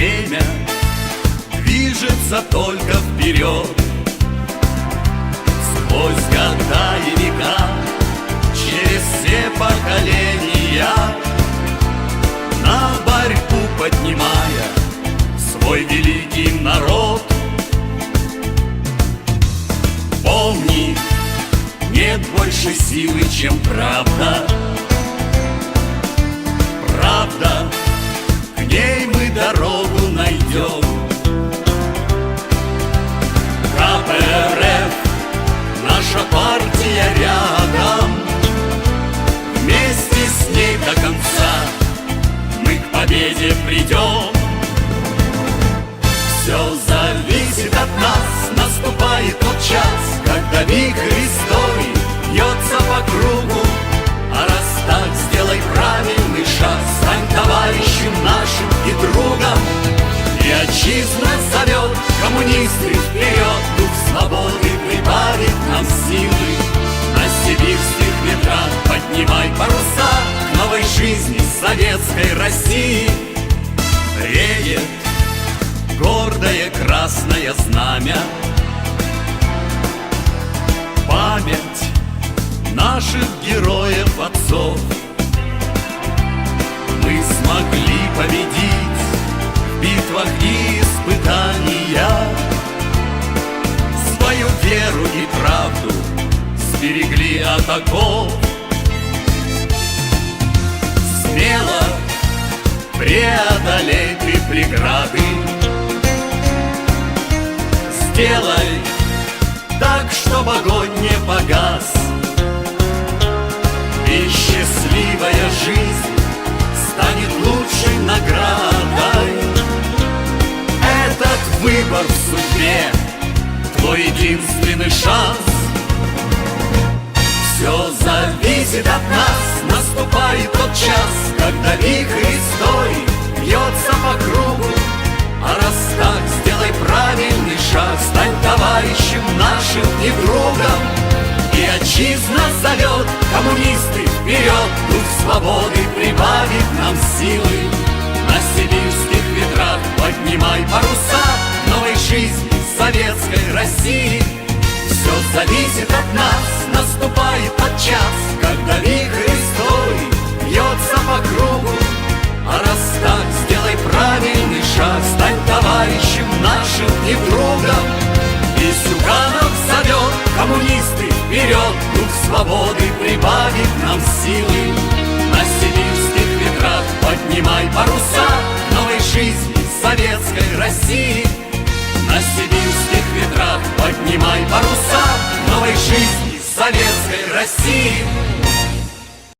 время движется только вперед. Сквозь года и века, через все поколения, на борьбу поднимая свой великий народ. Помни, нет больше силы, чем правда. Правда, к ней мы дорогу найдем. КПРФ, наша партия рядом. Вместе с ней до конца мы к победе придем. Все зависит от нас, наступает тот час, когда вихрь истории бьется по кругу. А раз так, сделай правильный шаг, стань товарищем нашим и другом. И отчизна зовет, коммунисты, вперед! Дух свободы прибавит нам силы. На сибирских ветрах поднимай паруса к новой жизни советской России. Реет гордое красное знамя, память наших героев отцов. Мы смогли победить в битвах и испытаниях, свою веру и правду сберегли от оков. Смело преодолей ты преграды, сделай так, чтоб огонь не погас, и счастливая жизнь станет лучшей наградой. Этот выбор в судьбе твой единственный шанс. Все зависит от нас, наступает тот час, когда вихрь истории бьется по кругу. А раз так, сделай правильный шаг, стань товарищем нашим и другом. И отчизна зовет, коммунисты, вперед! Дух свободы прибавит нам силы. На сибирских ветрах поднимай паруса новой жизни советской России. Все зависит от нас, наступает тот час, когда вихрь истории бьется по кругу. А раз так, сделай правильный шаг, стань товарищем нашим и другом. И Зюганов зовет, коммунисты, вперед! Дух свободы прибавит нам силы. На сибирских ветрах поднимай паруса новой жизни советской России. На сибирских ветрах поднимай паруса новой жизни советской России.